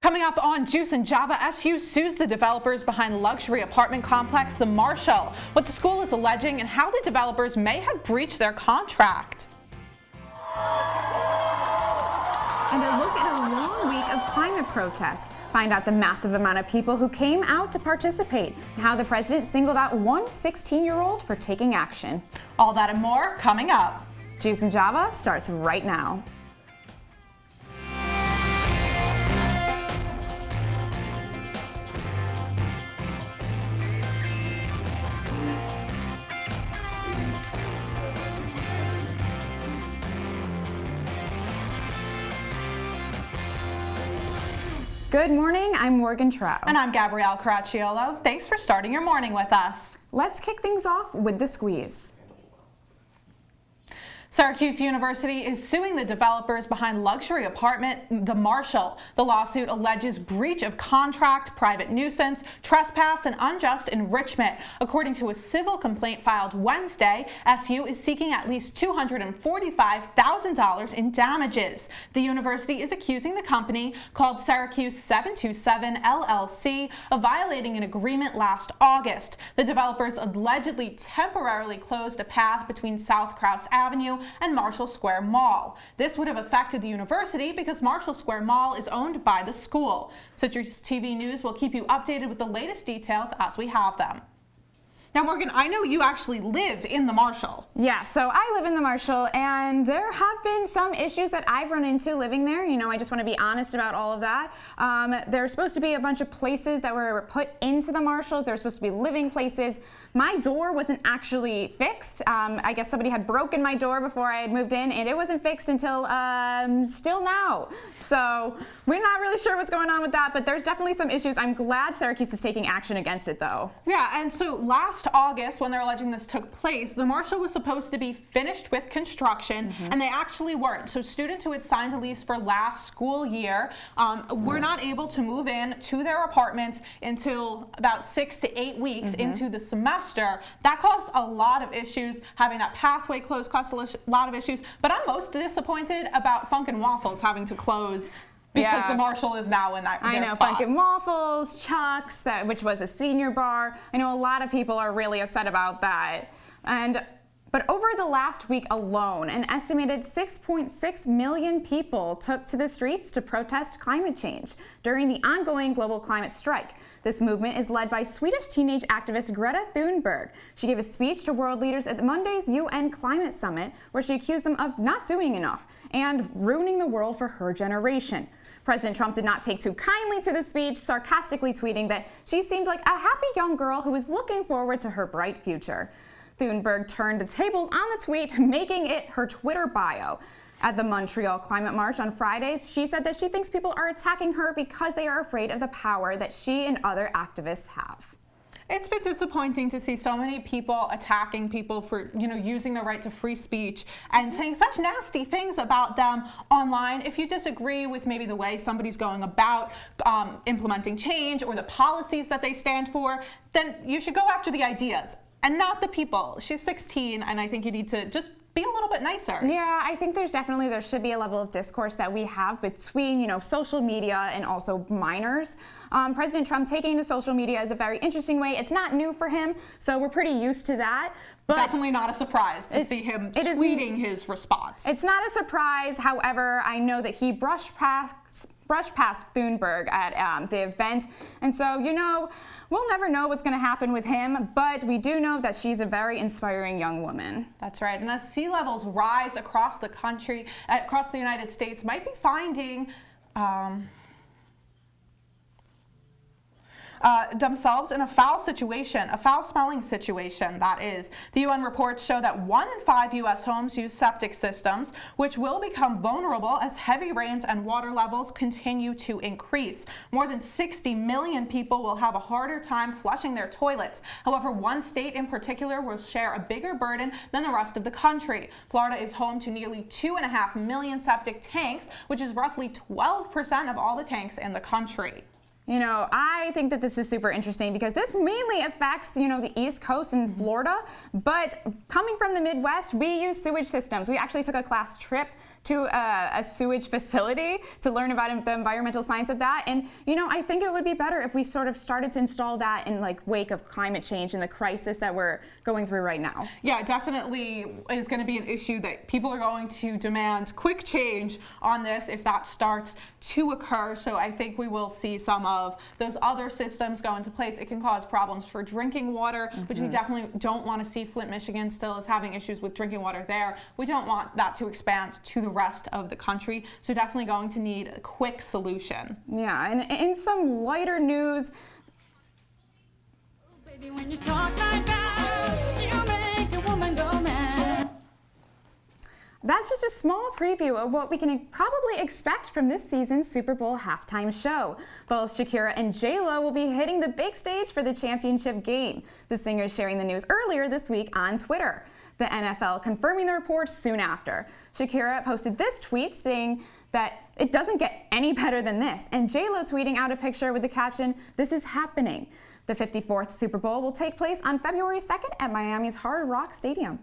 Coming up on Juice and Java, SU sues the developers behind luxury apartment complex The Marshall, what the school is alleging and how the developers may have breached their contract. And a look at a long week of climate protests. Find out the massive amount of people who came out to participate and how the president singled out one 16-year-old for taking action. All that and more coming up. Juice and Java starts right now. Good morning, I'm Morgan Trau. And I'm Gabrielle Caracciolo. Thanks for starting your morning with us. Let's kick things off with the squeeze. Syracuse University is suing the developers behind luxury apartment The Marshall. The lawsuit alleges breach of contract, private nuisance, trespass, and unjust enrichment. According to a civil complaint filed Wednesday, SU is seeking at least $245,000 in damages. The university is accusing the company, called Syracuse 727 LLC, of violating an agreement last August. The developers allegedly temporarily closed a path between South Krause Avenue and Marshall Square Mall. This would have affected the university because Marshall Square Mall is owned by the school. CitrusTV News will keep you updated with the latest details as we have them. Now, Morgan, I know you actually live in the Marshall. Yeah, so I live in the Marshall, and there have been some issues that I've run into living there. You know, I just want to be honest about all of that. There's supposed to be a bunch of places that were put into the Marshalls. There were supposed to be living places. My door wasn't actually fixed. I guess somebody had broken my door before I had moved in, and it wasn't fixed until still now. So we're not really sure what's going on with that, but there's definitely some issues. I'm glad Syracuse is taking action against it, though. Yeah, and so last August, when they're alleging this took place, the Marshall was supposed to be finished with construction, and they actually weren't. So students who had signed a lease for last school year were not able to move in to their apartments until about 6 to 8 weeks into the semester. That caused a lot of issues. Having that pathway closed caused a lot of issues. But I'm most disappointed about Funkin' Waffles having to close because the Marshall is now in that I know, spot. Funkin' Waffles, Chuck's, which was a senior bar. I know a lot of people are really upset about that. But over the last week alone, an estimated 6.6 million people took to the streets to protest climate change during the ongoing global climate strike. This movement is led by Swedish teenage activist Greta Thunberg. She gave a speech to world leaders at Monday's UN Climate Summit, where she accused them of not doing enough and ruining the world for her generation. President Trump did not take too kindly to the speech, sarcastically tweeting that she seemed like a happy young girl who was looking forward to her bright future. Thunberg turned the tables on the tweet, making it her Twitter bio. At the Montreal Climate March on Fridays, she said that she thinks people are attacking her because they are afraid of the power that she and other activists have. It's been disappointing to see so many people attacking people for, using their right to free speech and saying such nasty things about them online. If you disagree with maybe the way somebody's going about implementing change or the policies that they stand for, then you should go after the ideas and not the people. She's 16, and I think you need to just be a little bit nicer. Yeah, I think there should be a level of discourse that we have between, social media and also minors. President Trump taking to social media is a very interesting way. It's not new for him, so we're pretty used to that. But definitely not a surprise to see him tweeting his response. It's not a surprise. However, I know that he brushed past Thunberg at the event, and so, we'll never know what's going to happen with him, but we do know that she's a very inspiring young woman. That's right. And as sea levels rise across the country, across the United States, might be finding themselves in a foul-smelling situation, that is. The UN reports show that 1 in 5 U.S. homes use septic systems, which will become vulnerable as heavy rains and water levels continue to increase. More than 60 million people will have a harder time flushing their toilets. However, one state in particular will share a bigger burden than the rest of the country. Florida is home to nearly 2.5 million septic tanks, which is roughly 12% of all the tanks in the country. I think that this is super interesting because this mainly affects, the East Coast and Florida, but coming from the Midwest, we use sewage systems. We actually took a class trip to a sewage facility to learn about the environmental science of that. And, you know, I think it would be better if we sort of started to install that in like wake of climate change and the crisis that we're going through right now. Yeah, it definitely is going to be an issue that people are going to demand quick change on this if that starts to occur. So I think we will see some of those other systems go into place. It can cause problems for drinking water, which we definitely don't want to see. Flint, Michigan still is having issues with drinking water there. We don't want that to expand to the rest of the country. So definitely going to need a quick solution. Yeah, and in some lighter news, Baby, when you talk like that, you make a woman go mad. that's just a small preview of what we can probably expect from this season's Super Bowl halftime show. Both Shakira and J-Lo will be hitting the big stage for the championship game. The singer sharing the news earlier this week on Twitter. The NFL confirming the report soon after. Shakira posted this tweet saying that it doesn't get any better than this, and J-Lo tweeting out a picture with the caption, "This is happening." The 54th Super Bowl will take place on February 2nd at Miami's Hard Rock Stadium.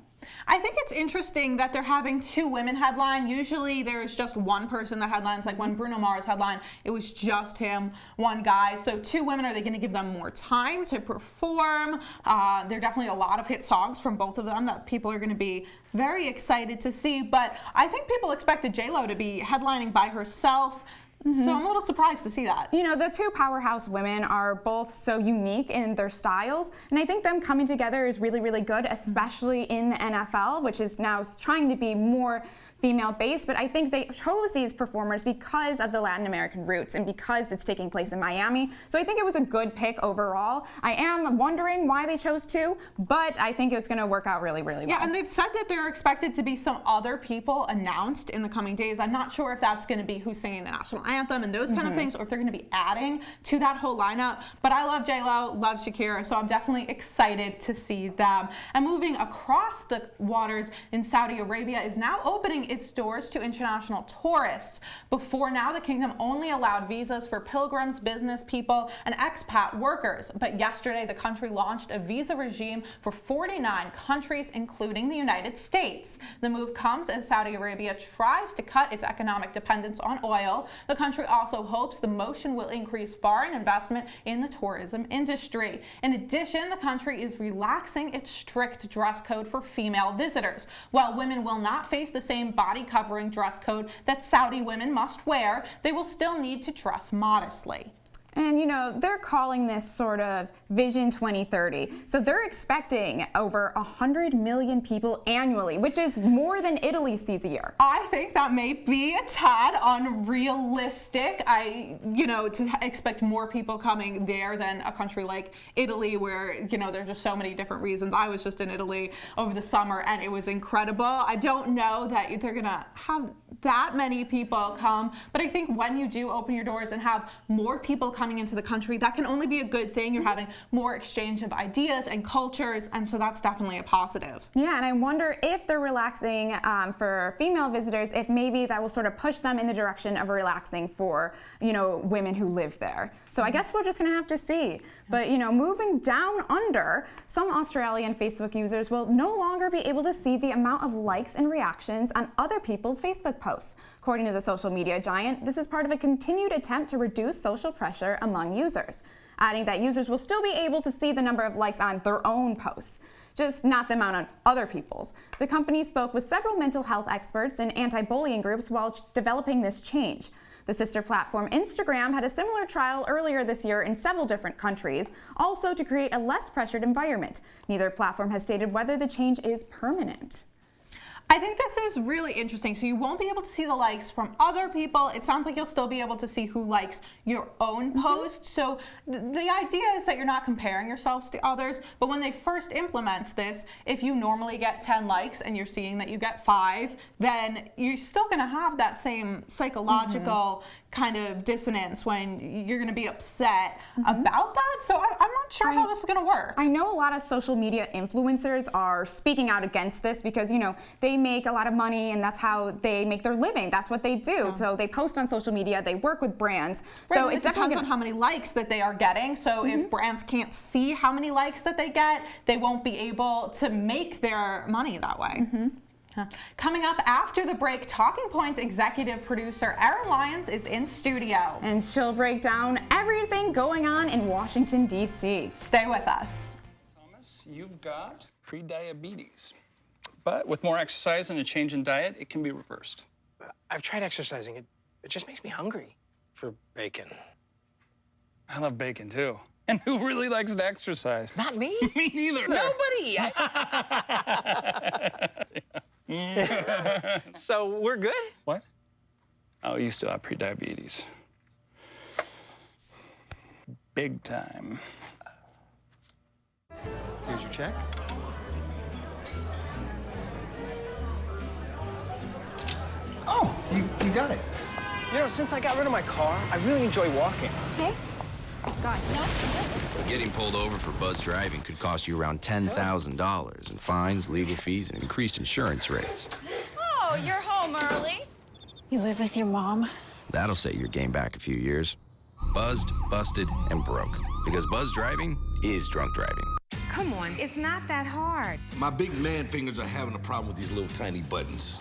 I think it's interesting that they're having two women headline. Usually there's just one person that headlines, like when Bruno Mars headline, it was just him, one guy. So two women, are they going to give them more time to perform? There are definitely a lot of hit songs from both of them that people are going to be very excited to see. But I think people expected J-Lo to be headlining by herself. So I'm a little surprised to see that. You know, the two powerhouse women are both so unique in their styles, and I think them coming together is really, really good, especially in the NFL, which is now trying to be more female-based, but I think they chose these performers because of the Latin American roots and because it's taking place in Miami. So I think it was a good pick overall. I am wondering why they chose two, but I think it's going to work out really, really well. Yeah, and they've said that there are expected to be some other people announced in the coming days. I'm not sure if that's going to be who's singing the national anthem and those kind of things, or if they're going to be adding to that whole lineup. But I love J-Lo, love Shakira, so I'm definitely excited to see them. And moving across the waters in Saudi Arabia is now opening its doors to international tourists. Before now, the kingdom only allowed visas for pilgrims, business people, and expat workers. But yesterday, the country launched a visa regime for 49 countries, including the United States. The move comes as Saudi Arabia tries to cut its economic dependence on oil. The country also hopes the motion will increase foreign investment in the tourism industry. In addition, the country is relaxing its strict dress code for female visitors. While women will not face the same body covering dress code that Saudi women must wear, they will still need to dress modestly. And, you know, they're calling this sort of Vision 2030. So they're expecting over 100 million people annually, which is more than Italy sees a year. I think that may be a tad unrealistic. To expect more people coming there than a country like Italy, where, there's just so many different reasons. I was just in Italy over the summer and it was incredible. I don't know that they're going to have that many people come, but I think when you do open your doors and have more people coming into the country, that can only be a good thing. You're having more exchange of ideas and cultures, and so that's definitely a positive. Yeah, and I wonder if they're relaxing for female visitors, if maybe that will sort of push them in the direction of relaxing for, women who live there. So I guess we're just going to have to see. But, moving down under, some Australian Facebook users will no longer be able to see the amount of likes and reactions on other people's Facebook posts. According to the social media giant, this is part of a continued attempt to reduce social pressure among users, adding that users will still be able to see the number of likes on their own posts, just not the amount on other people's. The company spoke with several mental health experts and anti-bullying groups while developing this change. The sister platform Instagram had a similar trial earlier this year in several different countries, also to create a less pressured environment. Neither platform has stated whether the change is permanent. I think this is really interesting. So you won't be able to see the likes from other people. It sounds like you'll still be able to see who likes your own post. So the idea is that you're not comparing yourselves to others. But when they first implement this, if you normally get 10 likes and you're seeing that you get 5, then you're still going to have that same psychological kind of dissonance when you're going to be upset about that. So I'm not sure how this is going to work. I know a lot of social media influencers are speaking out against this because, they make a lot of money and that's how they make their living. That's what they do. Yeah. So they post on social media, they work with brands. Right, so it depends on how many likes that they are getting. So if brands can't see how many likes that they get, they won't be able to make their money that way. Coming up after the break, Talking Point executive producer Erin Lyons is in studio. And she'll break down everything going on in Washington, D.C. Stay with us. Thomas, you've got pre-diabetes. But with more exercise and a change in diet, it can be reversed. I've tried exercising. It just makes me hungry for bacon. I love bacon, too. And who really likes to exercise? Not me. Me neither. Nobody. So we're good? What? Oh, you still have pre-diabetes. Big time. Here's your check. Oh, you got it. You know, since I got rid of my car, I really enjoy walking. Okay. God, no. Getting pulled over for buzz driving could cost you around $10,000 in fines, legal fees, and increased insurance rates. Oh, you're home early. You live with your mom? That'll set your game back a few years. Buzzed, busted, and broke. Because buzz driving is drunk driving. Come on, it's not that hard. My big man fingers are having a problem with these little tiny buttons.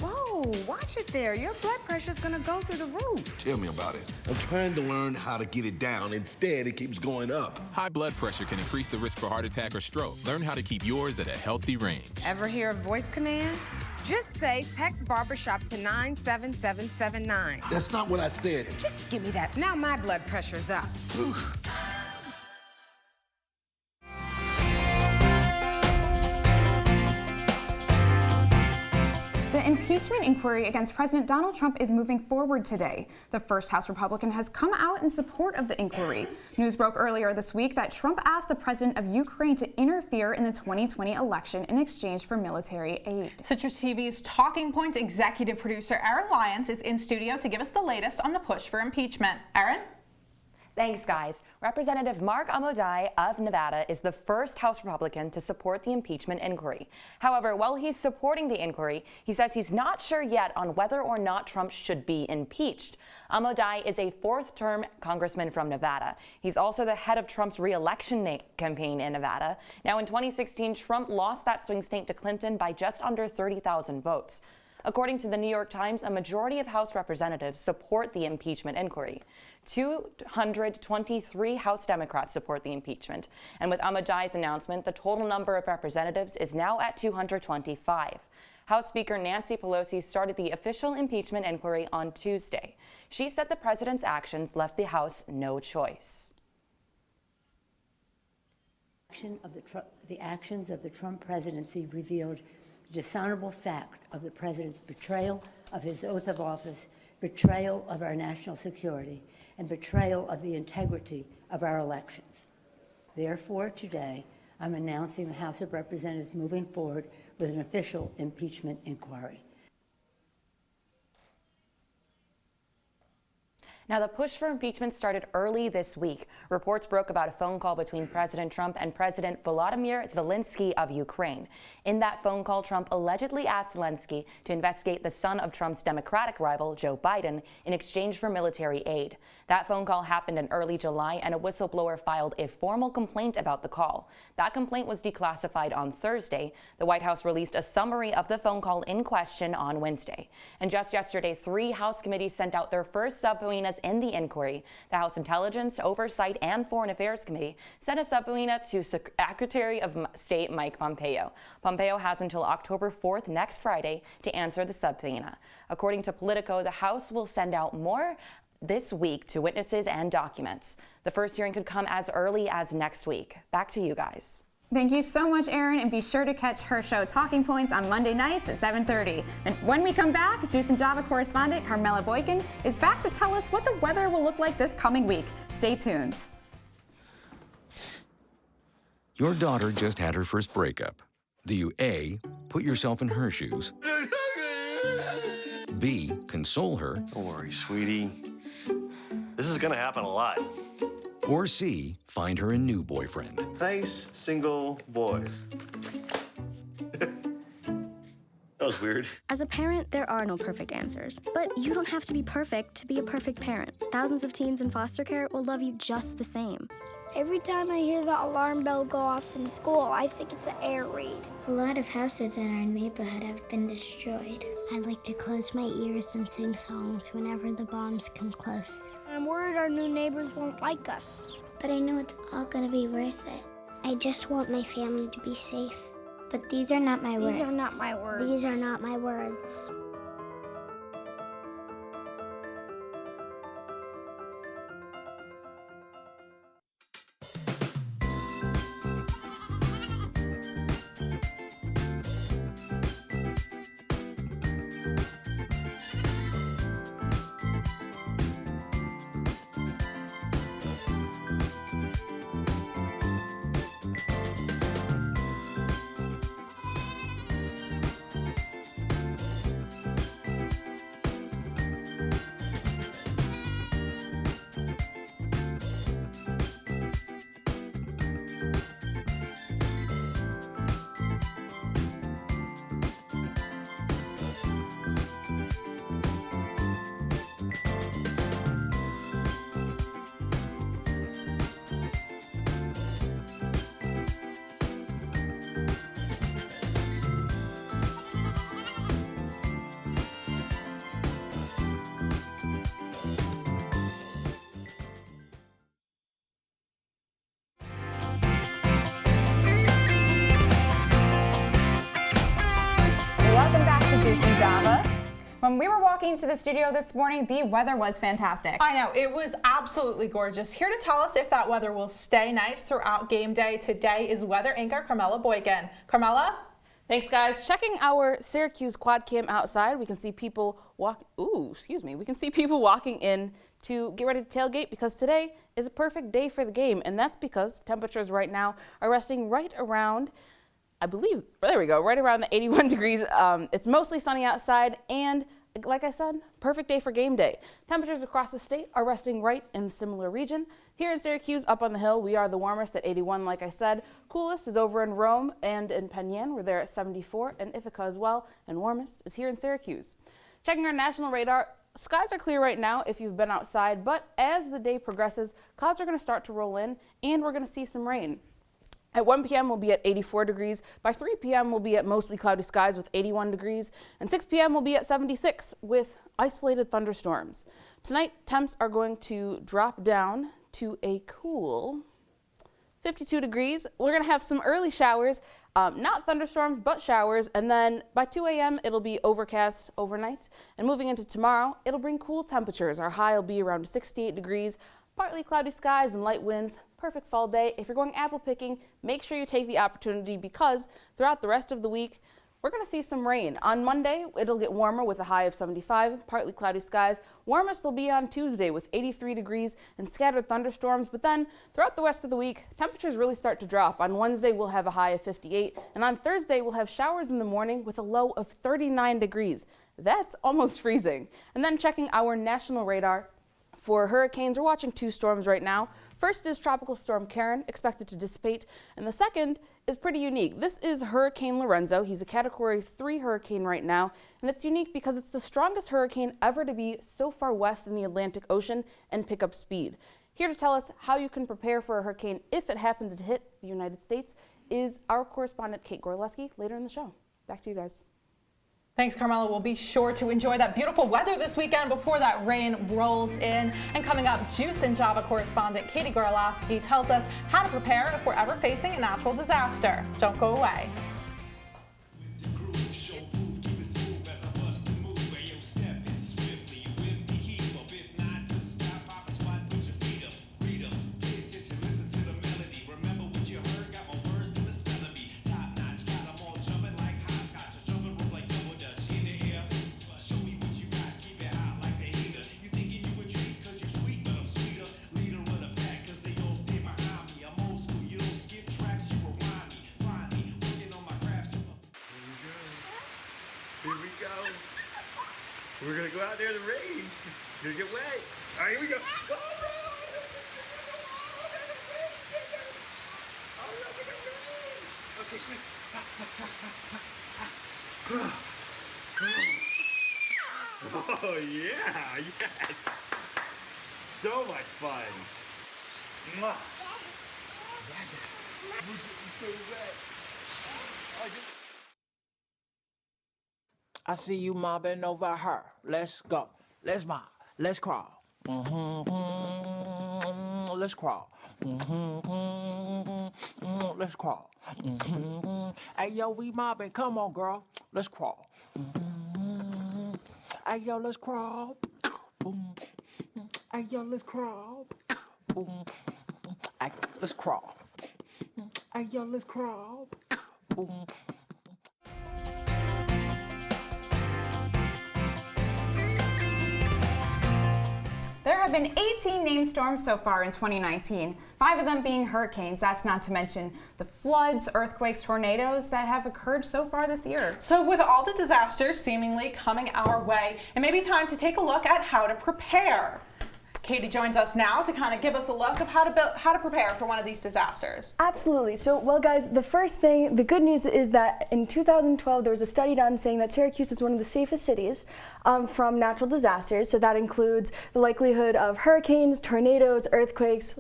Whoa, watch it there. Your blood pressure's gonna go through the roof. Tell me about it. I'm trying to learn how to get it down. Instead, it keeps going up. High blood pressure can increase the risk for heart attack or stroke. Learn how to keep yours at a healthy range. Ever hear a voice command? Just say text barbershop to 97779. That's not what I said. Just give me that. Now my blood pressure's up. The impeachment inquiry against President Donald Trump is moving forward today. The first House Republican has come out in support of the inquiry. News broke earlier this week that Trump asked the president of Ukraine to interfere in the 2020 election in exchange for military aid. Citrus TV's Talking Point executive producer Erin Lyons is in studio to give us the latest on the push for impeachment. Erin? Thanks, guys. Representative Mark Amodei of Nevada is the first House Republican to support the impeachment inquiry. However, while he's supporting the inquiry, he says he's not sure yet on whether or not Trump should be impeached. Amodei is a fourth-term congressman from Nevada. He's also the head of Trump's re-election campaign in Nevada. Now, in 2016, Trump lost that swing state to Clinton by just under 30,000 votes. According to the New York Times, a majority of House representatives support the impeachment inquiry. 223 House Democrats support the impeachment. And with Amodei's announcement, the total number of representatives is now at 225. House Speaker Nancy Pelosi started the official impeachment inquiry on Tuesday. She said the president's actions left the House no choice. The actions of the Trump presidency revealed the dishonorable fact of the president's betrayal of his oath of office, betrayal of our national security, and betrayal of the integrity of our elections. Therefore, today, I'm announcing the House of Representatives moving forward with an official impeachment inquiry. Now, the push for impeachment started early this week. Reports broke about a phone call between President Trump and President Volodymyr Zelensky of Ukraine. In that phone call, Trump allegedly asked Zelensky to investigate the son of Trump's Democratic rival, Joe Biden, in exchange for military aid. That phone call happened in early July, and a whistleblower filed a formal complaint about the call. That complaint was declassified on Thursday. The White House released a summary of the phone call in question on Wednesday. And just yesterday, 3 House committees sent out their first subpoenas in the inquiry. The House Intelligence, Oversight, and Foreign Affairs Committee sent a subpoena to Secretary of State Mike Pompeo. Pompeo has until October 4th, next Friday, to answer the subpoena. According to Politico, the House will send out more this week to witnesses and documents. The first hearing could come as early as next week. Back to you guys. Thank you so much, Erin, and be sure to catch her show Talking Points on Monday nights at 7:30. And when we come back, Juice and Java correspondent Carmela Boykin is back to tell us what the weather will look like this coming week. Stay tuned. Your daughter just had her first breakup. Do you A, put yourself in her shoes, B, console her, don't worry, sweetie. This is gonna happen a lot. or C, find her a new boyfriend? Nice single boys. That was weird. As a parent, there are no perfect answers. But you don't have to be perfect to be a perfect parent. Thousands of teens in foster care will love you just the same. Every time I hear the alarm bell go off in school, I think it's an air raid. A lot of houses in our neighborhood have been destroyed. I like to close my ears and sing songs whenever the bombs come close. I'm worried our new neighbors won't like us. But I know it's all gonna be worth it. I just want my family to be safe. But these are not my words. These are not my words. These are not my words. Welcome back to Juice and Java. When we were walking to the studio this morning, the weather was fantastic. I know, it was absolutely gorgeous. Here to tell us if that weather will stay nice throughout game day today is weather anchor Carmela Boykin. Carmela? Thanks, guys. Checking our Syracuse quad cam outside, we can see people we can see people walking in to get ready to tailgate because today is a perfect day for the game, and that's because temperatures right now are resting right around, I believe, there we go, right around the 81 degrees. It's mostly sunny outside, and like I said, perfect day for game day. Temperatures across the state are resting right in a similar region. Here in Syracuse, up on the hill, we are the warmest at 81, like I said. Coolest is over in Rome and in Penn Yan. We're there at 74, and Ithaca as well, and warmest is here in Syracuse. Checking our national radar, skies are clear right now if you've been outside, but as the day progresses, clouds are going to start to roll in, and we're going to see some rain. At 1 p.m. we'll be at 84 degrees. By 3 p.m. we'll be at mostly cloudy skies with 81 degrees. And 6 p.m. we'll be at 76 with isolated thunderstorms. Tonight, temps are going to drop down to a cool 52 degrees. We're going to have some early showers, not thunderstorms, but showers. And then by 2 a.m. it'll be overcast overnight. And moving into tomorrow, it'll bring cool temperatures. Our high will be around 68 degrees, partly cloudy skies and light winds. Perfect fall day. If you're going apple picking, make sure you take the opportunity because throughout the rest of the week, we're going to see some rain. On Monday, it'll get warmer with a high of 75, partly cloudy skies. Warmest will be on Tuesday with 83 degrees and scattered thunderstorms. But then throughout the rest of the week, temperatures really start to drop. On Wednesday, we'll have a high of 58. And on Thursday, we'll have showers in the morning with a low of 39 degrees. That's almost freezing. And then checking our national radar, for hurricanes, we're watching two storms right now. First is Tropical Storm Karen, expected to dissipate, and the second is pretty unique. This is Hurricane Lorenzo. He's a Category 3 hurricane right now, and it's unique because it's the strongest hurricane ever to be so far west in the Atlantic Ocean and pick up speed. Here to tell us how you can prepare for a hurricane if it happens to hit the United States is our correspondent Kate Gorleski later in the show. Back to you guys. Thanks, Carmela. We'll be sure to enjoy that beautiful weather this weekend before that rain rolls in. And coming up, Juice and Java correspondent Katie Gorleski tells us how to prepare if we're ever facing a natural disaster. Don't go away. We're gonna go out there in the rain. You're gonna get wet. All right, here we go. Okay, quick. Oh yeah, yes. So much fun. Mwah. I see you mobbing over her. Let's go. Let's mob. Let's crawl. Let's crawl. Let's crawl. Hey, yo, we mobbing. Come on, girl. Let's crawl. Hey, yo, let's crawl. Hey, yo, let's crawl. Hey, let's crawl. Hey, yo, let's crawl. There have been 18 named storms so far in 2019, 5 of them being hurricanes. That's not to mention the floods, earthquakes, tornadoes that have occurred so far this year. So with all the disasters seemingly coming our way, it may be time to take a look at how to prepare. Katie joins us now to kind of give us a look of how to prepare for one of these disasters. Absolutely. So, well, guys, the first thing, the good news is that in 2012 there was a study done saying that Syracuse is one of the safest cities from natural disasters. So that includes the likelihood of hurricanes, tornadoes, earthquakes.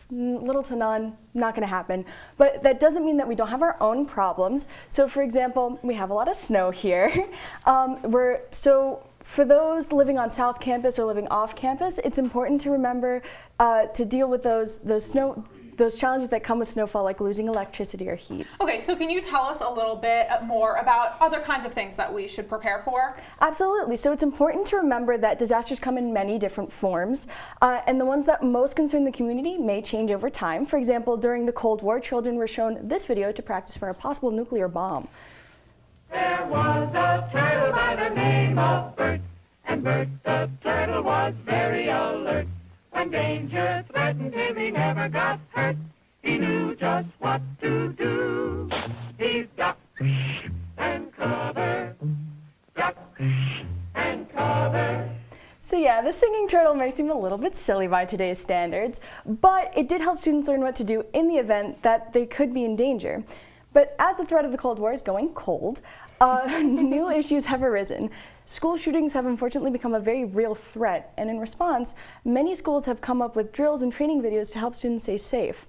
Little to none, not going to happen. But that doesn't mean that we don't have our own problems. So, for example, we have a lot of snow here. For those living on South Campus or living off campus, it's important to remember to deal with those challenges that come with snowfall, like losing electricity or heat. Okay, so can you tell us a little bit more about other kinds of things that we should prepare for? Absolutely. So it's important to remember that disasters come in many different forms, and the ones that most concern the community may change over time. For example, during the Cold War, children were shown this video to practice for a possible nuclear bomb. There was a turtle by the name of Bert, and Bert the turtle was very alert. When danger threatened him, he never got hurt. He knew just what to do. He ducked and covered, ducked and covered. So yeah, the singing turtle may seem a little bit silly by today's standards, but it did help students learn what to do in the event that they could be in danger. But as the threat of the Cold War is going cold, new issues have arisen. School shootings have unfortunately become a very real threat, and in response, many schools have come up with drills and training videos to help students stay safe.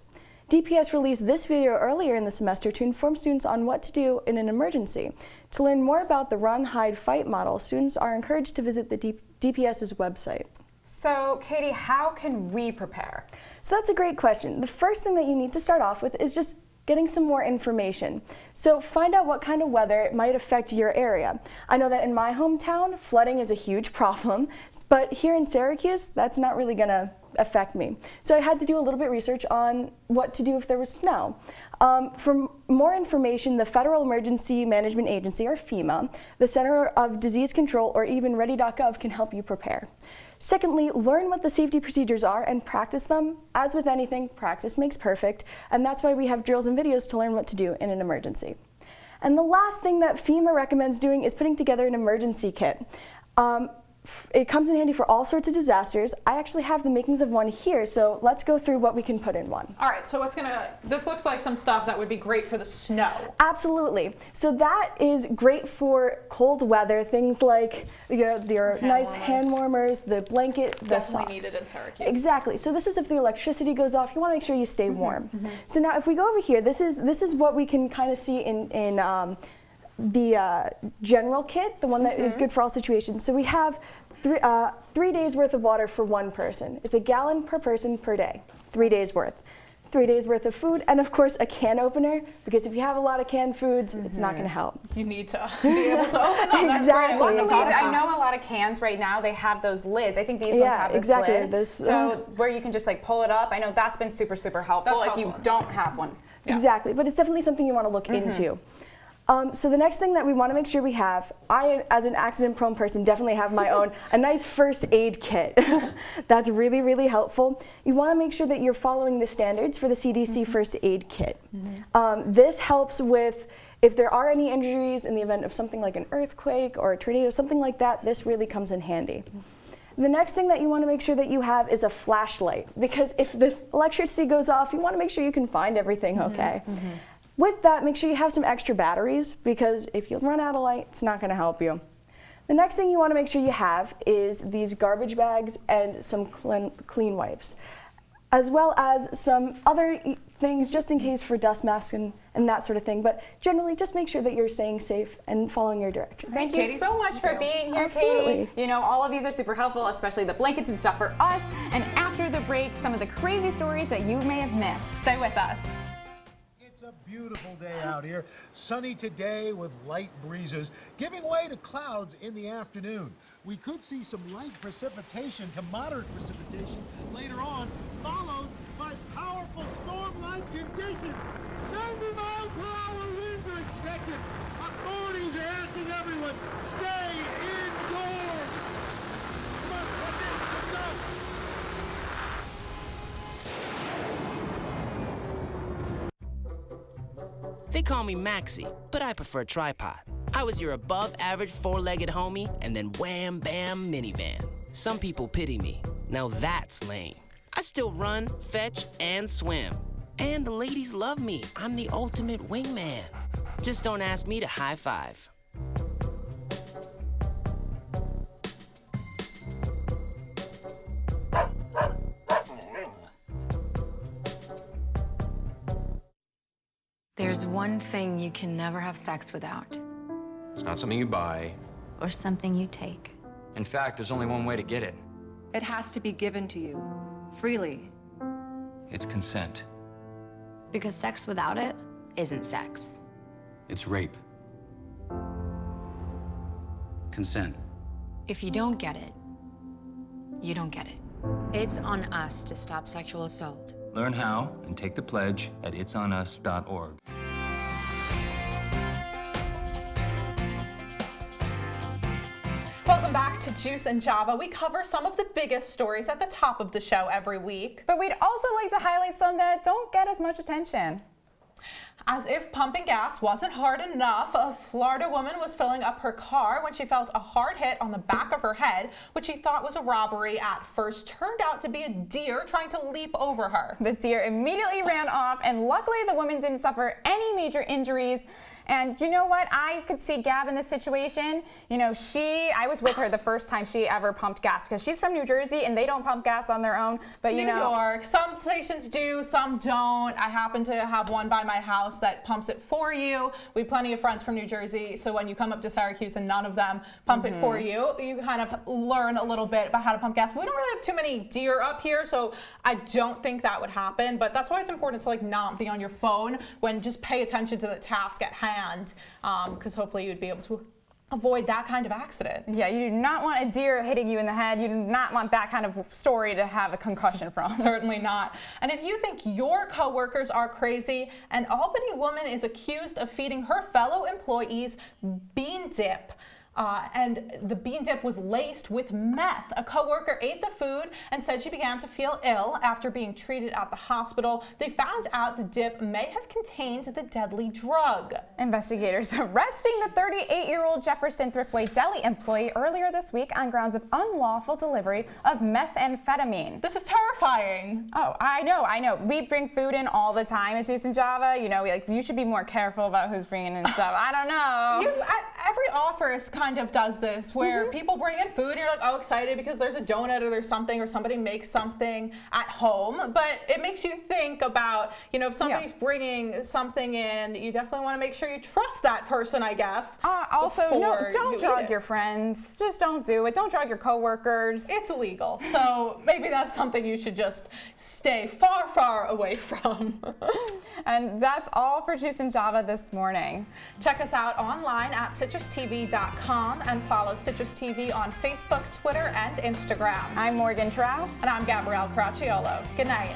DPS released this video earlier in the semester to inform students on what to do in an emergency. To learn more about the Run, Hide, Fight model, students are encouraged to visit the DPS's website. So, Katie, how can we prepare? So that's a great question. The first thing that you need to start off with is just getting some more information. So find out what kind of weather might affect your area. I know that in my hometown, flooding is a huge problem, but here in Syracuse, that's not really gonna affect me. So I had to do a little bit of research on what to do if there was snow. For more information, the Federal Emergency Management Agency, or FEMA, the Center of Disease Control, or even ready.gov can help you prepare. Secondly, learn what the safety procedures are and practice them. As with anything, practice makes perfect, and that's why we have drills and videos to learn what to do in an emergency. And the last thing that FEMA recommends doing is putting together an emergency kit. It comes in handy for all sorts of disasters. I actually have the makings of one here, so let's go through what we can put in one. All right, so this looks like some stuff that would be great for the snow. Absolutely. So that is great for cold weather, things like your nice hand warmers, the blanket, the socks. Definitely needed in Syracuse. Exactly. So this is if the electricity goes off, you want to make sure you stay warm. So now if we go over here, this is what we can kind of see in the general kit, the one that is good for all situations. So we have 3 days worth of water for one person. It's a gallon per person per day, 3 days worth. 3 days worth of food, and of course a can opener, because if you have a lot of canned foods, it's not going to help. You need to be able to open them. Exactly. I know a lot of cans right now, they have those lids. I think these ones have this lid. So where you can just like pull it up. I know that's been super, super helpful if you don't have one. Exactly, but it's definitely something you want to look into. So the next thing that we want to make sure we have, I, as an accident-prone person, definitely have my own, a nice first aid kit. That's really, really helpful. You want to make sure that you're following the standards for the CDC first aid kit. This helps with, if there are any injuries in the event of something like an earthquake or a tornado, something like that, this really comes in handy. The next thing that you want to make sure that you have is a flashlight, because if the electricity goes off, you want to make sure you can find everything okay. With that, make sure you have some extra batteries, because if you run out of light, it's not going to help you. The next thing you want to make sure you have is these garbage bags and some clean wipes. as well as some other things just in case for dust masks and that sort of thing. But generally, just make sure that you're staying safe and following your directions. Thank you so much for being here, Absolutely. Katie. You know, all of these are super helpful, especially the blankets and stuff for us. And after the break, some of the crazy stories that you may have missed. Stay with us. It's a beautiful day out here. Sunny today with light breezes, giving way to clouds in the afternoon. We could see some light precipitation to moderate precipitation later on, followed by powerful storm-like conditions. 90 miles per hour winds are expected. Authorities are asking everyone, stay indoors. Come on, that's it. Let's go. They call me Maxie, but I prefer tripod. I was your above-average four-legged homie, and then wham, bam, minivan. Some people pity me. Now that's lame. I still run, fetch, and swim. And the ladies love me. I'm the ultimate wingman. Just don't ask me to high five. There's one thing you can never have sex without. It's not something you buy. Or something you take. In fact, there's only one way to get it. It has to be given to you, freely. It's consent. Because sex without it isn't sex. It's rape. Consent. If you don't get it, you don't get it. It's on us to stop sexual assault. Learn how and take the pledge at itsonus.org. Welcome back to Juice and Java. We cover some of the biggest stories at the top of the show every week. But we'd also like to highlight some that don't get as much attention. As if pumping gas wasn't hard enough, a Florida woman was filling up her car when she felt a hard hit on the back of her head, which she thought was a robbery at first turned out to be a deer trying to leap over her. The deer immediately ran off, and luckily the woman didn't suffer any major injuries. And you know what? I could see Gab in this situation. You know, I was with her the first time she ever pumped gas because she's from New Jersey and they don't pump gas on their own. But you know, New York, some stations do, some don't. I happen to have one by my house that pumps it for you. We have plenty of friends from New Jersey, so when you come up to Syracuse and none of them pump it for you, you kind of learn a little bit about how to pump gas. We don't really have too many deer up here, so I don't think that would happen. But that's why it's important to not be on your phone when just pay attention to the task at hand. Because hopefully you'd be able to avoid that kind of accident. Yeah, you do not want a deer hitting you in the head. You do not want that kind of story to have a concussion from. Certainly not. And if you think your coworkers are crazy, an Albany woman is accused of feeding her fellow employees bean dip. And the bean dip was laced with meth. A coworker ate the food and said she began to feel ill after being treated at the hospital. They found out the dip may have contained the deadly drug. Investigators arresting the 38-year-old Jefferson Thriftway Deli employee earlier this week on grounds of unlawful delivery of methamphetamine. This is terrifying. Oh, I know. We bring food in all the time at Juice and Java. You know, you should be more careful about who's bringing in stuff. I don't know. Every office kind of does this where people bring in food and you're like, oh, excited because there's a donut or there's something or somebody makes something at home. But it makes you think about, if somebody's bringing something in, you definitely want to make sure you trust that person, I guess. Also, don't drug your friends. Just don't do it. Don't drug your coworkers. It's illegal. So maybe that's something you should just stay far, far away from. And that's all for Juice and Java this morning. Check us out online at CitrusTV.com and follow Citrus TV on Facebook, Twitter, and Instagram. I'm Morgan Trau. And I'm Gabrielle Caracciolo. Good night.